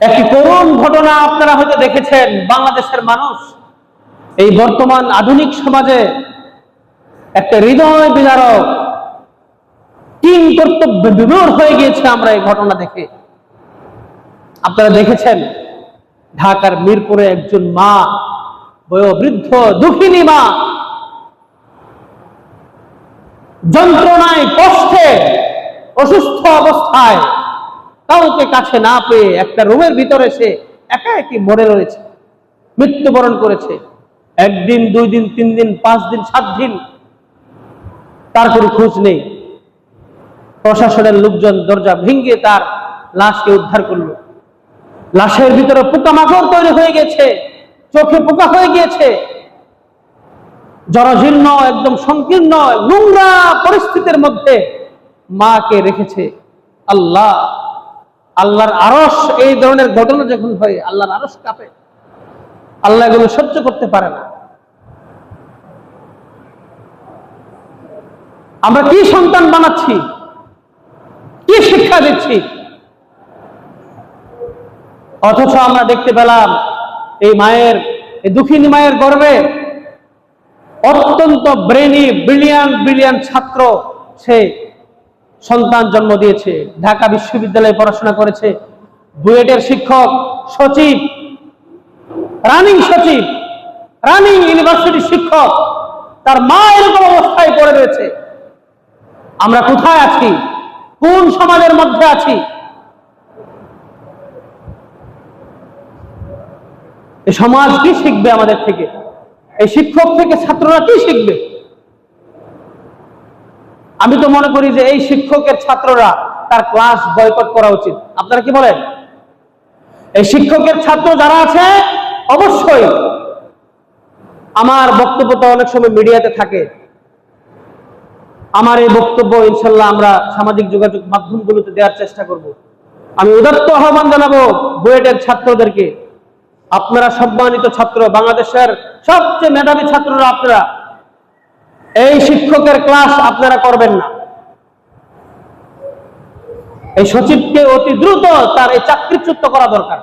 একটি করুণ ঘটনা আপনারা হয়তো দেখেছেন। বাংলাদেশের মানুষ এই বর্তমান আধুনিক সমাজে একটা হৃদয় বিদারক কিং কর্তব্য বিমূঢ় হয়ে গিয়েছে আমরা এই ঘটনা দেখে। আপনারা দেখেছেন ঢাকার মিরপুরে একজন মা, বয়োবৃদ্ধ দুঃখিনী মা, যন্ত্রণায় কষ্টে অসুস্থ অবস্থায় কাউকে কাছে না পেয়ে একটা রুমের ভিতরে সে একা একই মরে রয়েছে, মৃত্যুবরণ করেছে। 1 দিন 2 দিন 3 দিন 5 দিন 7 দিন তার কোনো খোঁজ নেই। প্রশাসনের লোকজন দরজা ভেঙে তার লাশকে উদ্ধার করলো। লাশের ভিতরে পোকামাকড় তৈরি হয়ে গেছে, চোখে পোকা হয়ে গিয়েছে, জরাজীর্ণ একদম সংকীর্ণ নোংরা পরিস্থিতির মধ্যে মাকে রেখেছে। আল্লাহর আরশ, এই ধরনের ঘটনা যখন হয় আল্লাহর আরশ কাঁপে। আল্লাহ এগুলো সহ্য করতে পারে না। আমরা কি সন্তান বানাচ্ছি, কি শিক্ষা দিচ্ছি? অথচ আমরা দেখতে পেলাম এই দুঃখিনী মায়ের গর্ভে অত্যন্ত ব্রেনি ব্রিলিয়ান্ট ছাত্র সে সন্তান জন্ম দিয়েছে। ঢাকা বিশ্ববিদ্যালয়ে পড়াশোনা করেছে, বুয়েটের শিক্ষক, সচিব, রানিং ইউনিভার্সিটির শিক্ষক, তার মা এরকম অবস্থায় পড়ে রয়েছে। আমরা কোথায় আছি? কোন সমাজের মধ্যে আছি? এই সমাজ কি শিখবে আমাদের থেকে? এই শিক্ষক থেকে ছাত্ররা কি শিখবে? আমি তো মনে করি যে এই শিক্ষকের ছাত্ররা তার ক্লাস বয়কট করা উচিত। আপনারা কি বলেন? এই শিক্ষকের ছাত্র যারা আছে, অবশ্যই আমার বক্তব্য তো অনেক সময় মিডিয়াতে থাকে, আমার এই বক্তব্য ইনশাল্লাহ আমরা সামাজিক যোগাযোগ মাধ্যমগুলোতে দেওয়ার চেষ্টা করব। আমি উদাত্ত আহ্বান জানাবো বুয়েটের ছাত্রদেরকে, আপনারা সম্মানিত ছাত্র, বাংলাদেশের সবচেয়ে মেধাবী ছাত্ররা আপনারা, এই শিক্ষকের ক্লাস আপনারা করবেন না। এই সচিবকে অতি দ্রুত তার এই চাকরিচ্যুত করা দরকার।